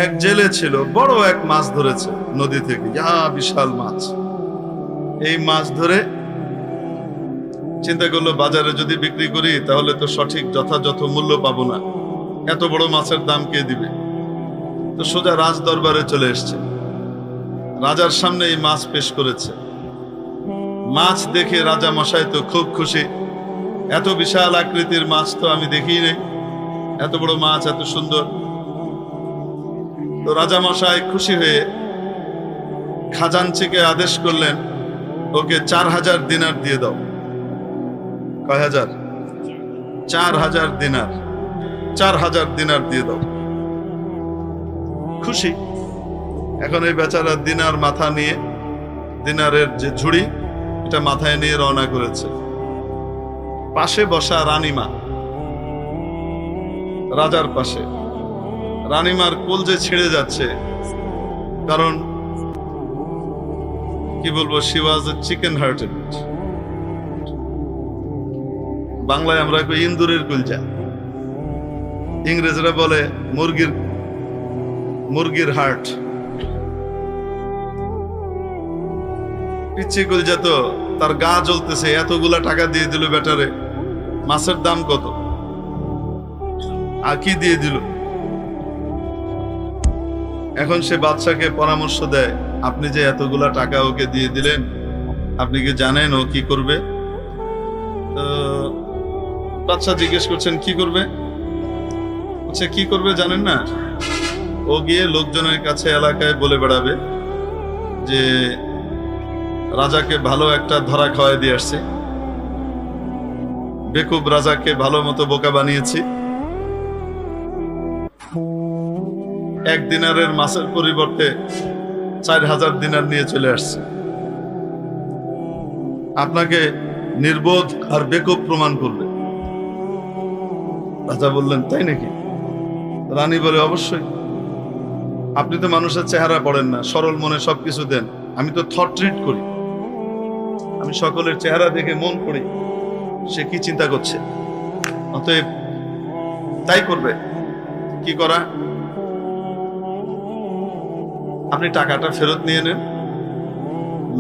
এক জেলে ছিল, বড় এক মাছ ধরেছে নদী থেকে, বিশাল মাছ। এই মাছ ধরে চিন্তা করলো বাজারে যদি বিক্রি করি তাহলে তো সঠিক যথাযথ মূল্য পাবো না, এত বড় মাছের দাম কে দিবে? তো সোজা রাজ দরবারে চলে এসছে, রাজার সামনে এই মাছ পেশ করেছে। মাছ দেখে রাজা মশাই তো খুব খুশি, এত বিশাল আকৃতির মাছ তো আমি দেখিই নাই, এত বড় মাছ, এত সুন্দর। তো রাজা মশাই খুশি হয়ে খাজানচিকে আদেশ করলেন, ওকে 4000 দিনার দিয়ে দাও। কয় হাজার? 4000 দিনার। 4000 দিনার দিয়ে দাও। খুশি। এখন এই বেচারা দিনার মাথা নিয়ে, দিনারের যে ঝুড়ি এটা মাথায় নিয়ে রওনা করেছে। পাশে বসা রানীমা, রাজার পাশে। রানীমার কলজে ছিঁড়ে যাচ্ছে, কারণ কি বলবো, she was A chicken hearted. বাংলায় আমরা কই ইন্দুরের কলজা, ইংরেজরা বলে মুরগির হার্ট। পিচ্ছি কলজা তো, তার গা জ্বলতেছে, এতগুলা টাকা দিয়ে দিল বেটারে, মাছের দাম কত, আর কি দিয়ে দিল। এখন সে বাদশাকে পরামর্শ দেয়, আপনি যে এতগুলা টাকা ওকে দিয়ে দিলেন, আপনি কি জানেন ও কি করবে? বাদশা জিজ্ঞেস করছেন কি করবে? আচ্ছা, কি করবে জানেন না? ও গিয়ে লোকজনের কাছে এলাকায় বলে বেড়াবে যে রাজাকে ভালো একটা ধরা খাওয়াই দিয়ে আসছে, বেকুব রাজাকে ভালো মতো বোকা বানিয়েছি, 1 দিনারের মাছের পরিবর্তে 4000 দিনার নিয়ে চলে আসছে, আপনাকে নির্বোধ আর বেকুব প্রমাণ করবে। রাজা বললেন, তাই নাকি? রানী বলে, অবশ্যই। আপনি তো মানুষের চেহারা পড়েন না, সরল মনে সবকিছু দেন, আমি তো থট ট্রিট করি, আমি সকলের চেহারা দেখে মন পড়ি সে কি চিন্তা করছে, অতএব তাই করবে। কি করা? আপনি টাকাটা ফেরত নিয়ে নেন,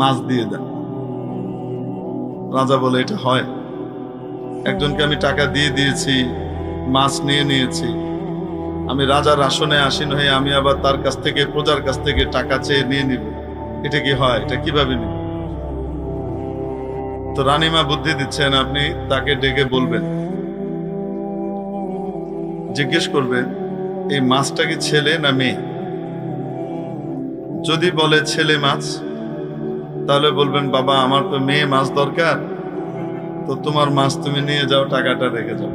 মাছ দিয়ে দেন। রাজা বলে, এটা হয়? একজনকে আমি টাকা দিয়ে দিয়েছি, মাছ নিয়ে নিয়েছি, আমি রাজার আসনে আসীন হয়ে আমি আবার তার কাছ থেকে, প্রজার কাছ থেকে টাকা চেয়ে নিয়ে নিব? এটা কি হয়? এটা কিভাবে নিব? তো রানীমা বুদ্ধি দিচ্ছেন, আপনি তাকে ডেকে বলবেন, জিজ্ঞেস করবেন এই মাছটা কি ছেলে না মেয়ে। যদি বলে ছেলে মাছ, তাহলে বলবেন, বাবা আমার তো মেয়ে মাছ দরকার, তো তোমার মাছ তুমি নিয়ে যাও, টাকাটা রেখে যাও।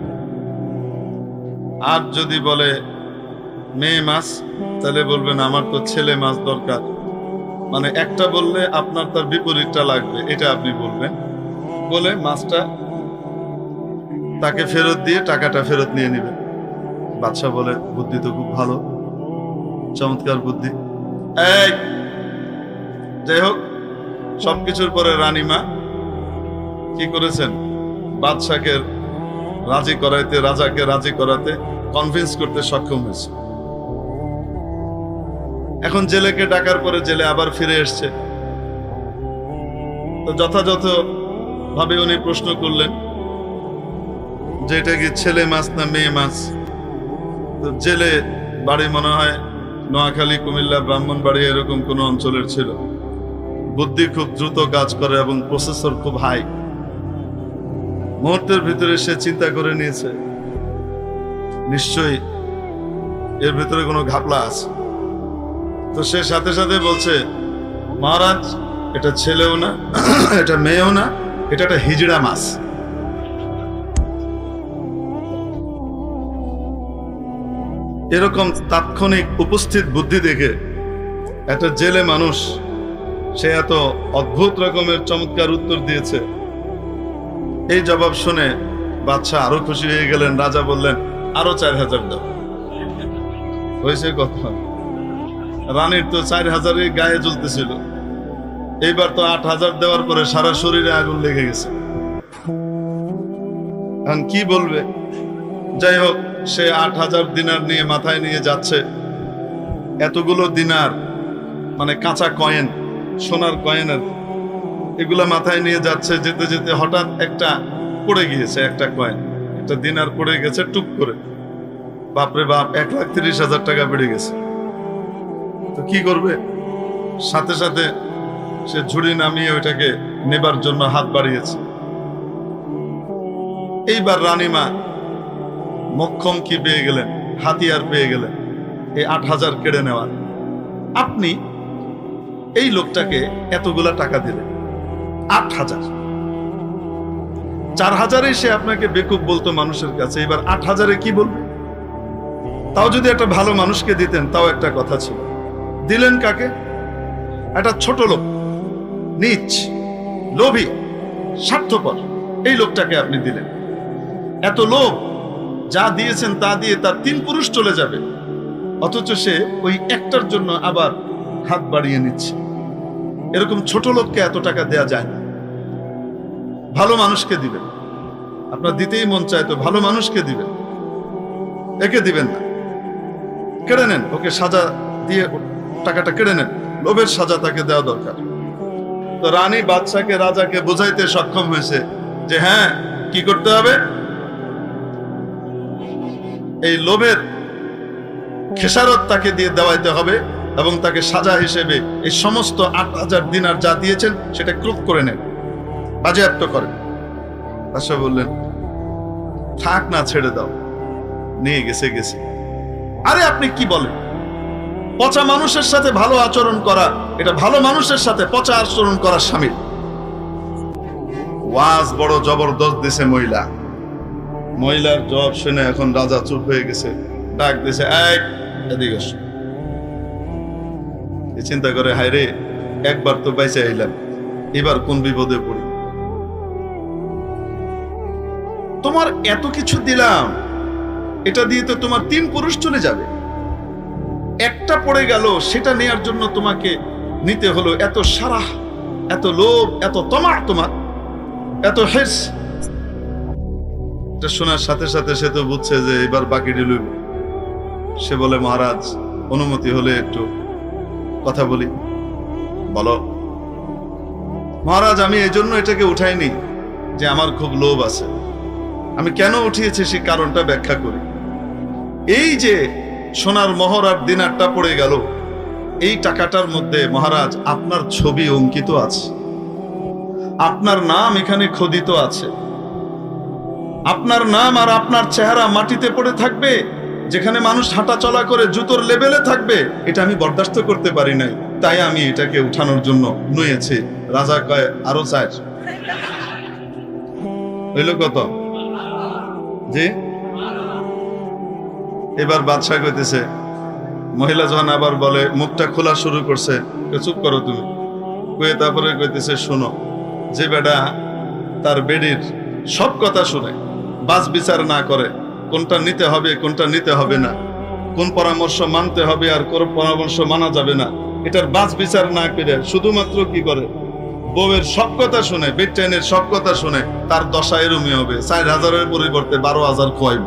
আর যদি বলে মেয়ে মাছ, তাহলে বলবেন আমার তো ছেলে মাছ দরকার। মানে একটা বললে আপনার তার বিপরীতটা লাগবে, এটা আপনি বলবেন, বলে মাছটা তাকে ফেরত দিয়ে টাকাটা ফেরত নিয়ে নেবেন। বাদশা বলে, বুদ্ধি তো খুব ভালো, চমৎকার বুদ্ধি। এই যাই হোক, সবকিছুর পরে রানীমা কি করেছেন? বাদশাকে রাজি করাইতে, রাজাকে রাজি করাতে, কনভিন্স করতে সক্ষম হয়েছে। এখন জেলেকে ডাকার পরে জেলে আবার ফিরে এসছে, তো যথাযথ ভাবে উনি প্রশ্ন করলেন যে এটা কি ছেলে মাছ না মেয়ে মাছ। তো জেলে বাড়ি মনে হয় নোয়াখালী, কুমিল্লা, ব্রাহ্মণবাড়ি এরকম কোন অঞ্চলের ছিল। বুদ্ধি খুব দ্রুত কাজ করে এবং প্রসেসর খুব হাই। মুহূর্তের ভিতরে সে চিন্তা করে নিয়েছে, নিশ্চয়ই এর ভিতরে কোনো ঘাপলা আছে। তো সে সাথে সাথে বলছে, মহারাজ এটা ছেলেও না, এটা মেয়েও না, এটা একটা হিজড়া মাছ। এরকম তাৎক্ষণিক উপস্থিত বুদ্ধি দেখে একটা জেলে মানুষ, সে এত অদ্ভুত রকমের চমৎকার উত্তর দিয়েছে। এই জবাব শুনে বাদশাহ আরো খুশি হয়ে গেলেন। রাজা বললেন, আরো 4000 দাও। হয়েছে কথা, রানীর তো 4000 গায়ে জ্বলতেছিল, এইবার তো 8000 দেওয়ার পরে সারা শরীরে আগুন লেগে গেছে। এখন কি বলবে? যাই হোক, সে 8000 দিনার নিয়ে মাথায় নিয়ে যাচ্ছে। এতগুলো দিনার, মানে কাঁচা কয়েন, সোনার কয়েনের, এগুলা মাথায় নিয়ে যাচ্ছে। যেতে যেতে হঠাৎ একটা পড়ে গিয়েছে, একটা কয়েন, একটা দিনার পড়ে গেছে টুক করে। বাপরে বাপ, 1,30,000 টাকা বেড়ে গেছে। তো কি করবে? সাথে সাথে সে ঝুড়ি নামিয়ে ওইটাকে নেবার জন্য হাত বাড়িয়েছে। এইবার রানীমা মক্ষম কি পেয়ে গেলেন, হাতিয়ার পেয়ে গেলেন এই 8,000 কেড়ে নেওয়ার। আপনি এই লোকটাকে এতগুলা টাকা দিলেন, 8,000, 4,000-এ সে আপনাকে বেকুব বলতো মানুষের কাছে, এবার 8,000-এ কি বলবে? তাও যদি একটা ভালো মানুষকে দিতেন তাও একটা কথা ছিল। দিলেন কাকে? একটা ছোট লোক, নীচ, লোভী, স্বার্থপর, এই লোকটাকে আপনি দিলেন। এত লোভ, যা দিয়েছেন তা দিয়ে তার 3 পুরুষ চলে যাবে, অথচ সে ওই একটার জন্য আবার হাত বাড়িয়ে নিচ্ছে। এরকম ছোট লোককে এত টাকা দেয়া যায় না। ভালো মানুষকে দিবেন। আপনার দিতেই মন চায় তো ভালো মানুষকে দিবেন, একে দিবেন না। কেড়ে নেন, ওকে সাজা দিয়ে টাকাটা কেড়ে নেন। লোভের সাজা তাকে দেওয়া দরকার। তো রানী বাদশাকে, রাজাকে বোঝাইতে সক্ষম হয়েছে যে হ্যাঁ, কি করতে হবে? এই লোভের খেসারত তাকে দিয়ে দেওয়াইতে হবে এবং তাকে সাজা হিসেবে এই সমস্ত 8,000 দিনার যা দিয়েছেন সেটা ক্রোধ করে নেন, বাজেয়াপ্ত করেন। বাদশা বললেন, থাক না, ছেড়ে দাও, নিয়ে গেছে গেছে। আরে আপনি কি বলেন? পচা মানুষের সাথে ভালো আচরণ করা, এটা ভালো মানুষের সাথে পচা আচরণ করার শামিল। ওয়াজ বড় জবরদস্ত দিছে মহিলা। মহিলার জবাব শুনে এখন রাজা চুপ হয়ে গেছে। ডাক দিছে, এদিকে আসো। চিন্তা করে, হায় রে, একবার তো বাইচে আইলাম, এবার কোন বিপদে পড়ি। তোমার এত কিছু দিলাম, এটা দিয়ে তো তোমার 3 পুরুষ চলে যাবে, একটা পড়ে গেল, সেটা নেয়ার জন্য তোমাকে নিতে হলো এত সারাহ, এত লোভ, এত তমা, তোমার এত হিরস। এটা শোনার সাথে সাথে সে তো বুঝছে যে এবার বাকি ডিলুই। সে বলে, মহারাজ, অনুমতি হলে একটু কথা বলি। বলো। মহারাজ, আমি এই জন্য এটাকে উঠাইনি যে আমার খুব লোভ আছে। আমি কেন উঠিয়েছি সেই কারণটা ব্যাখ্যা করি। এই যে সোনার মোহর আর দিনারটা পড়ে গেল, এই টাকাটার মধ্যে মহারাজ আপনার ছবি অঙ্কিত আছে, আপনার নাম এখানে খোদিত আছে। আপনার নাম আর আপনার চেহারা মাটিতে পড়ে থাকবে, যেখানে মানুষ হাঁটা চলা করে জুতোর লেভেলে থাকবে। এটা আমি বরদাস্ত করতে পারি নাই, তাই আমি এটাকে উঠানোর জন্য নুয়েছি। রাজা কয়, আরো 4। হইল কত? জি। এবার বাদশা কইতেছে, মহিলা যখন আবার বলে, মুখটা খোলা শুরু করছে, চুপ করো তুমি। কয়ে তারপরে কইতেছে, শোনো, যে বেটা তার বেডির সব কথা শুনে, বাজ বিচার না করে, কোনটা নিতে হবে কোনটা নিতে হবে না, কোন পরামর্শ মানতে হবে আর কোন পরামর্শ মানা যাবে না, এটার বাজ বিচার না করে শুধুমাত্র কি করে, বউয়ের সব কথা শুনে, বেডটাইনের সব কথা শুনে, তার দশা এরমই হবে। 4,000-এর পরিবর্তে 12,000 খোয়াইব।